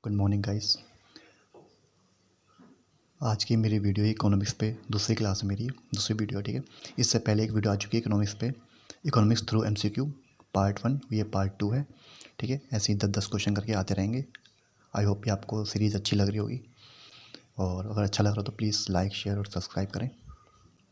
Good morning guys. आज की मेरी वीडियो इकोनॉमिक्स पे दूसरी क्लास है, मेरी दूसरी वीडियो, ठीक है। इससे पहले एक वीडियो आ चुकी है इकोनॉमिक्स पे, इकोनॉमिक्स थ्रू एमसीक्यू पार्ट 1, ये पार्ट 2 है, ठीक है। ऐसे ही 10-10 क्वेश्चन करके आते रहेंगे। आई होप कि आपको सीरीज़ अच्छी लग रही होगी, और अगर अच्छा लग रहा हो तो प्लीज़ लाइक, शेयर और सब्सक्राइब करें,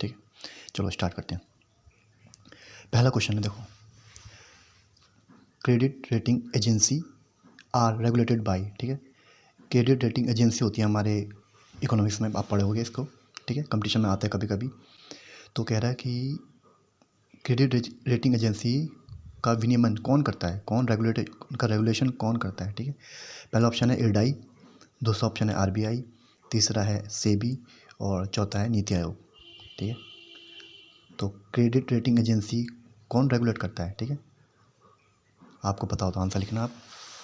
ठीक है। चलो स्टार्ट करते हैं। पहला क्वेश्चन है, देखो, credit rating agency are regulated by, ठीक है। क्रेडिट रेटिंग एजेंसी होती है हमारे इकोनॉमिक्स में, आप पढ़े होगे इसको, ठीक है, कंपटीशन में आता है कभी कभी। तो कह रहा है कि क्रेडिट रेटिंग एजेंसी का विनियमन कौन करता है, कौन रेगुलेट, उनका रेगुलेशन कौन करता है, ठीक है। पहला ऑप्शन है इरडाई, दूसरा ऑप्शन है आरबीआई, तीसरा है सेबी और चौथा है नीति आयोग, ठीक है। तो क्रेडिट रेटिंग एजेंसी कौन रेगुलेट करता है, ठीक है। आपको पता हो तो आंसर लिखना आप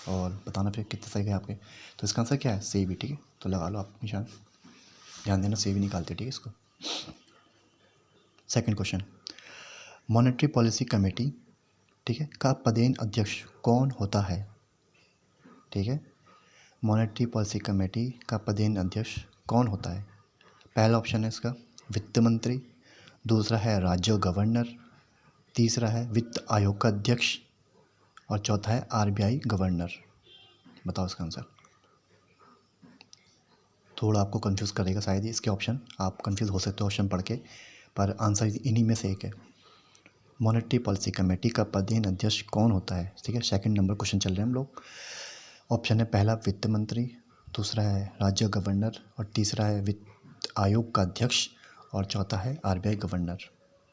और बताना फिर कितने सही गए आपके। तो इसका आंसर क्या है, सेबी, ठीक है। तो लगा लो आप निशान, ध्यान देना, सेबी निकालते, ठीक है इसको। Second question, monetary policy committee, ठीक है, का पदेन अध्यक्ष कौन होता है, ठीक है। मॉनेटरी पॉलिसी कमेटी का पदेन अध्यक्ष कौन होता है। पहला ऑप्शन है इसका वित्त मंत्री, दूसरा है राज्य गवर्नर, तीसरा है वित्त आयोग का अध्यक्ष और चौथा है आरबीआई गवर्नर। बताओ इसका आंसर। थोड़ा आपको कंफ्यूज करेगा शायद इसके ऑप्शन, आप कंफ्यूज हो सकते हो ऑप्शन पढ़ के, पर आंसर इन्हीं में से एक है। मॉनेटरी पॉलिसी कमेटी का पदेन अध्यक्ष कौन होता है, ठीक है। सेकंड नंबर क्वेश्चन चल रहे हैं हम लोग। ऑप्शन है पहला वित्त मंत्री, दूसरा है राज्य गवर्नर और तीसरा है वित्त आयोग का अध्यक्ष और चौथा है आरबीआई गवर्नर,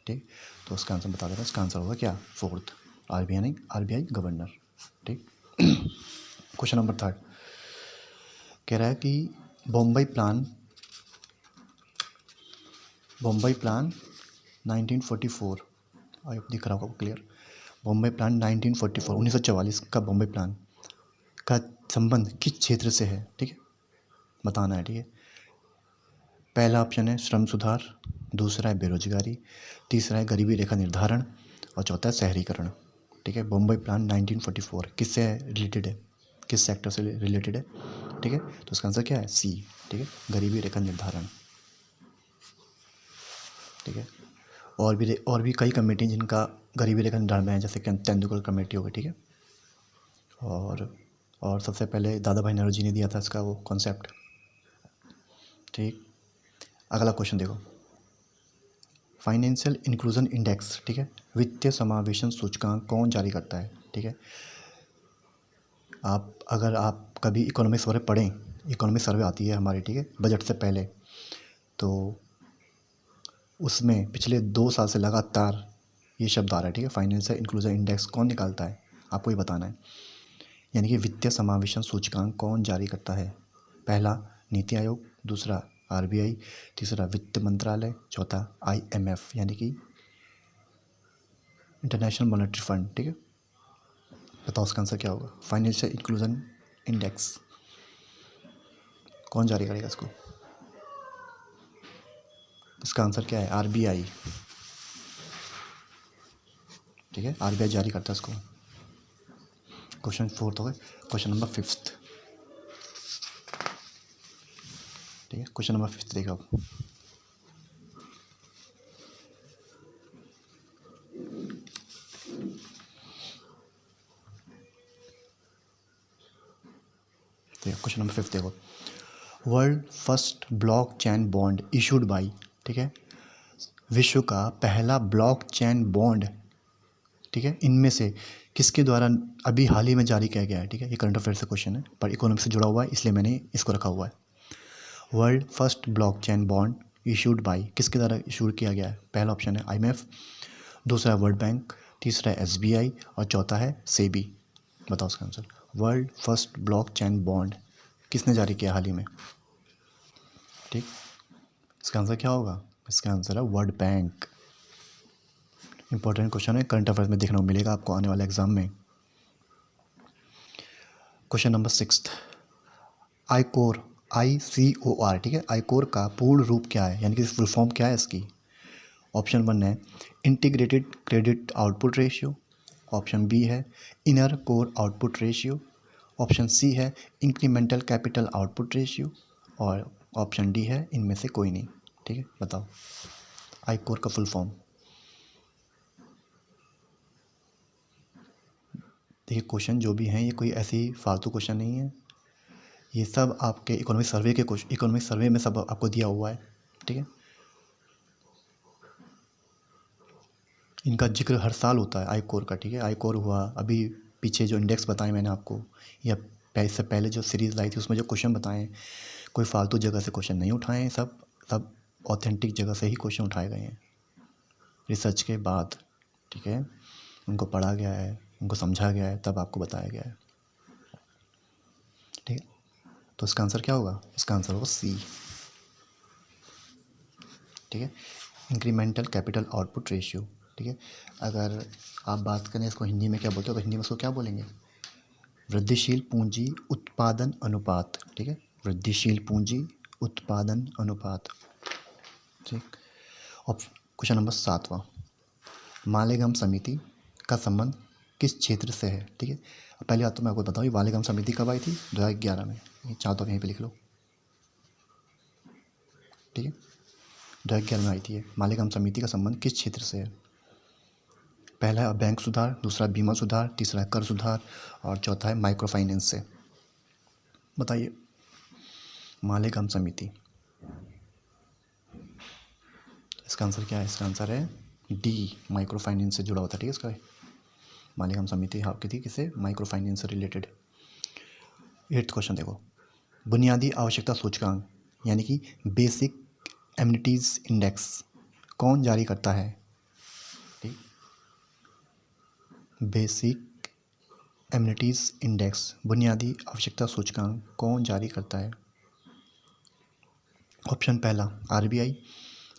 ठीक। तो उसका आंसर बता दे रहा है, इसका आंसर होगा क्या, फोर्थ, आरबीआई गवर्नर, ठीक। क्वेश्चन नंबर थर्ड कह रहा है कि बम्बई प्लान 1944, आई होप दिख रहा होगा क्लियर। बम्बई प्लान 1944 का बम्बई प्लान का संबंध किस क्षेत्र से है, ठीक है, बताना है, ठीक है। पहला ऑप्शन है श्रम सुधार, दूसरा है बेरोजगारी, तीसरा है गरीबी रेखा निर्धारण और चौथा है शहरीकरण, ठीक है। बम्बई प्लान 1944 किससे रिलेटेड है, किस सेक्टर से रिलेटेड है, ठीक है। तो इसका आंसर क्या है, सी, ठीक है, गरीबी रेखा निर्धारण, ठीक है। और भी कई कमेटी जिनका गरीबी रेखा निर्धारण में है, जैसे कि तेंदुलकर कमेटी हो गई, ठीक है। और सबसे पहले दादा भाई नौरोजी ने दिया था इसका वो कॉन्सेप्ट, ठीक। अगला क्वेश्चन देखो, फाइनेंशियल इंक्लूजन इंडेक्स, ठीक है, वित्तीय समावेशन सूचकांक कौन जारी करता है, ठीक है। अगर आप कभी इकोनॉमिक्स सर्वे पढ़ें, इकोनॉमिक्स सर्वे आती है हमारी, ठीक है, बजट से पहले, तो उसमें पिछले 2 साल से लगातार ये शब्द आ रहा है, ठीक है। फाइनेंशियल इंक्लूजन इंडेक्स कौन निकालता है, आपको ये बताना है। यानी कि वित्तीय समावेशन सूचकांक कौन जारी करता है। पहला नीति आयोग, दूसरा आरबीआई, तीसरा वित्त मंत्रालय, चौथा आईएमएफ यानी कि इंटरनेशनल मॉनेटरी फंड, ठीक है। बताओ उसका आंसर क्या होगा, फाइनेंशियल इंक्लूजन इंडेक्स कौन जारी करेगा इसको। इसका आंसर क्या है, आरबीआई, ठीक है, आरबीआई जारी करता है इसको। क्वेश्चन फोर्थ हो गए, क्वेश्चन नंबर फिफ्थ, ठीक है। क्वेश्चन नंबर फिफ्थ देखो आप, क्वेश्चन नंबर फिफ्थ देखो, world first blockchain bond issued by, ठीक है, विश्व का पहला ब्लॉकचेन बॉन्ड, ठीक है, इनमें से किसके द्वारा अभी हाल ही में जारी किया गया है, ठीक है। ये करंट अफेयर से क्वेश्चन है, पर इकोनॉमिक्स से जुड़ा हुआ है इसलिए मैंने इसको रखा हुआ है। World first blockchain bond issued by, किसके द्वारा इशू किया गया है। पहला ऑप्शन है आईएमएफ, दूसरा है वर्ल्ड बैंक, तीसरा है एसबीआई और चौथा है सेबी। बताओ उसका answer. World first blockchain bond किसने जारी किया हाल ही में, ठीक। इसका आंसर क्या होगा, इसका आंसर है वर्ल्ड बैंक। इंपॉर्टेंट क्वेश्चन है, करंट अफेयर्स में देखने को मिलेगा आपको आने वाले एग्जाम में। Question number sixth, i-core, ICOR, ठीक है, आईकोर का पूर्ण रूप क्या है, यानी कि फुल फॉर्म क्या है इसकी। ऑप्शन 1 है integrated credit output ratio, option B है inner core output ratio, option C है इंक्रीमेंटल कैपिटल आउटपुट रेशियो, और ऑप्शन डी है इनमें से कोई नहीं। ठीक है, बताओ आईकोर का फुल फॉर्म। देखिए क्वेश्चन जो भी हैं ये कोई ऐसी फालतू क्वेश्चन नहीं है, ये सब आपके इकोनॉमिक सर्वे के क्वेश्चन, इकोनॉमिक सर्वे में सब आपको दिया हुआ है। ठीक है, इनका जिक्र हर साल होता है आईकोर का। ठीक है, आईकोर हुआ, अभी पीछे जो इंडेक्स बताए मैंने आपको, या इससे पहले जो सीरीज़ लाई थी उसमें जो क्वेश्चन बताए, कोई फालतू जगह से क्वेश्चन नहीं उठाए हैं, सब सब ऑथेंटिक जगह से ही क्वेश्चन उठाए गए हैं रिसर्च के बाद। ठीक है, उनको पढ़ा गया है, उनको समझा गया है, तब आपको बताया गया है। ठीक है, तो इसका आंसर क्या होगा? इसका आंसर होगा सी। ठीक है, इंक्रीमेंटल कैपिटल आउटपुट रेशियो। ठीक है, अगर आप बात करें इसको हिंदी में क्या बोलते हो, तो हिंदी में इसको क्या बोलेंगे? वृद्धिशील पूंजी उत्पादन अनुपात। ठीक है, वृद्धिशील पूंजी उत्पादन अनुपात। ठीक, और क्वेश्चन नंबर 7वां, मालेगाम समिति का संबंध किस क्षेत्र से है? ठीक है, पहली बात तो मैं आपको बताऊँ, मालेगाम समिति कब आई थी? 2011 में। ये चाहो तो आप यहीं पे लिख लो। ठीक है, 2011 में आई थी। मालेगाम समिति का संबंध किस क्षेत्र से है? पहला है बैंक सुधार, दूसरा बीमा सुधार, तीसरा है कर सुधार, और चौथा है माइक्रो फाइनेंस से। बताइए मालेगाम समिति, इसका आंसर क्या है? इसका आंसर है डी, माइक्रो फाइनेंस से जुड़ा होता है। ठीक है, इसका मालेगाम समिति आपकी थी किससे? माइक्रो फाइनेंस से रिलेटेड। 8th क्वेश्चन देखो, बुनियादी आवश्यकता सूचकांक यानी कि बेसिक एमिनिटीज़ इंडेक्स कौन जारी करता है? ठीक, बेसिक एमिनिटीज़ इंडेक्स, बुनियादी आवश्यकता सूचकांक कौन जारी करता है? ऑप्शन पहला आरबीआई,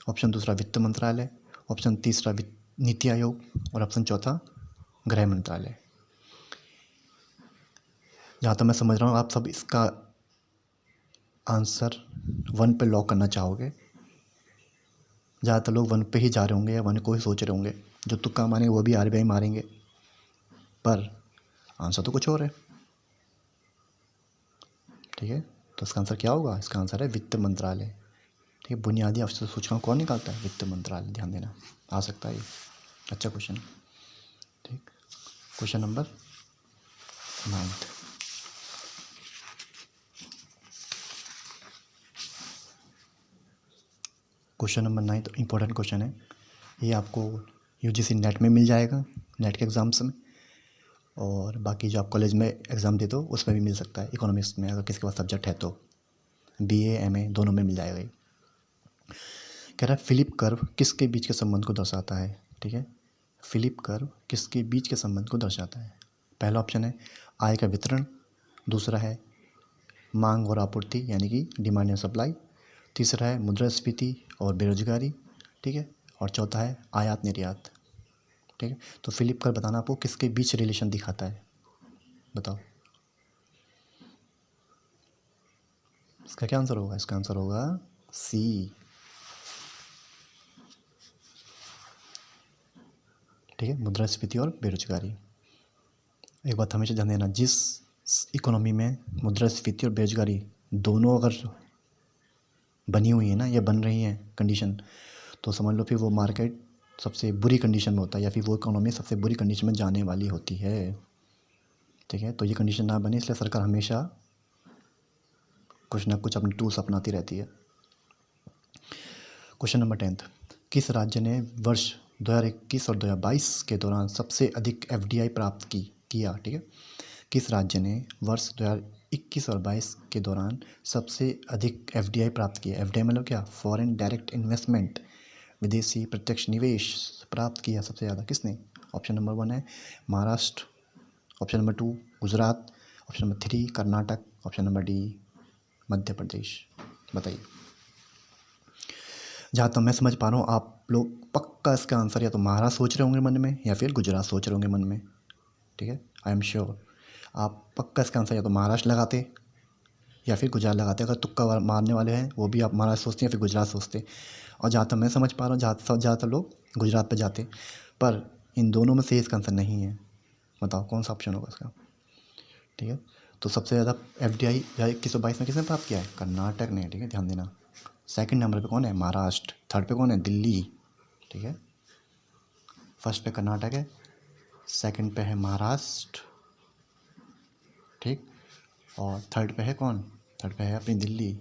ऑप्शन दूसरा वित्त मंत्रालय, ऑप्शन तीसरा नीति आयोग, और ऑप्शन चौथा गृह मंत्रालय। जहाँ तक मैं समझ रहा हूँ आप सब इसका आंसर 1 पे लॉक करना चाहोगे। ज़्यादातर लोग 1 पे ही जा रहे होंगे या 1 को ही सोच रहे होंगे, जो तुक्का मारेंगे वो भी आरबीआई मारेंगे, पर आंसर तो कुछ और है। ठीक है, तो इसका आंसर क्या होगा? इसका आंसर है वित्त मंत्रालय। ठीक है, बुनियादी आवश्यकता सूचकांक कौन निकालता है? वित्त मंत्रालय। ध्यान देना, आ सकता है ये अच्छा क्वेश्चन। ठीक, question number 9th, question number 9th important question है। ये आपको यूजीसी नेट में मिल जाएगा, नेट के एग्ज़ाम्स में, और बाकी जो आप कॉलेज में एग्ज़ाम देते हो उसमें भी मिल सकता है, इकोनॉमिक्स में अगर किसी के पास सब्जेक्ट है तो, बीए एमए दोनों में मिल जाएगा। कह रहा है फिलिप कर्व किसके बीच के संबंध को दर्शाता है? ठीक है, फिलिप कर्व किसके बीच के संबंध को दर्शाता है? पहला ऑप्शन है आय का वितरण, दूसरा है मांग और आपूर्ति यानी कि डिमांड एंड सप्लाई, तीसरा है मुद्रास्फीति और बेरोजगारी। ठीक है, और चौथा है आयात निर्यात। ठीक है, तो फिलिप कर्व बताना आपको किसके बीच रिलेशन दिखाता है? बताओ इसका क्या आंसर होगा? इसका आंसर होगा सी। ठीक है, मुद्रास्फीति और बेरोजगारी। एक बात हमेशा ध्यान देना, जिस इकोनॉमी में मुद्रास्फीति और बेरोजगारी दोनों अगर बनी हुई है ना, या बन रही हैं कंडीशन, तो समझ लो फिर वो मार्केट सबसे बुरी कंडीशन में होता है, या फिर वो इकोनॉमी सबसे बुरी कंडीशन में जाने वाली होती है। ठीक है, तो ये कंडीशन ना बने इसलिए सरकार हमेशा कुछ ना कुछ अपने टूल्स अपनाती रहती है। क्वेश्चन नंबर 10th, किस राज्य ने वर्ष 2021 और 2022 के दौरान सबसे अधिक एफडीआई प्राप्त किया? ठीक है, किस राज्य ने वर्ष 2021 और 22 के दौरान सबसे अधिक एफडीआई प्राप्त किया? एफडीआई मतलब क्या? फॉरेन डायरेक्ट इन्वेस्टमेंट, विदेशी प्रत्यक्ष निवेश प्राप्त किया सबसे ज़्यादा किसने? ऑप्शन नंबर 1 है Maharashtra, option number 2 Gujarat, option number 3 Karnataka, option number D Madhya Pradesh. बताइए, जहाँ तक मैं समझ पा रहा हूँ आप लोग पक्का इसका आंसर या तो महाराष्ट्र सोच रहे होंगे मन में, या फिर गुजरात सोच रहे होंगे मन में। ठीक है, आई एम श्योर आप पक्का इसका आंसर या तो महाराष्ट्र लगाते या फिर गुजरात लगाते। अगर तुक्का मारने वाले हैं वो भी आप महाराष्ट्र सोचते हैं या फिर गुजरात सोचते, और जहाँ तक मैं समझ पा रहा हूँ ज़्यादातर लोग गुजरात पे जाते, पर इन दोनों में से इसका आंसर नहीं है। बताओ कौन सा ऑप्शन होगा इसका? ठीक है, तो सबसे ज़्यादा FDI 2122 में किसने प्राप्त किया है? कर्नाटक ने, ठीक है, ध्यान देना। सेकंड नंबर पे कौन है? महाराष्ट्र। थर्ड पे कौन है? दिल्ली, ठीक है। फर्स्ट पे कर्नाटक है, सेकंड पे है महाराष्ट्र, ठीक, और थर्ड पे है कौन? थर्ड पे है अपनी दिल्ली,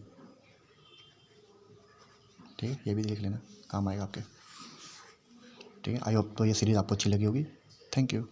ठीक है। ये भी देख लेना, काम आएगा आपके, ठीक है। आई होप तो ये सीरीज़ आपको अच्छी लगी होगी। Thank you.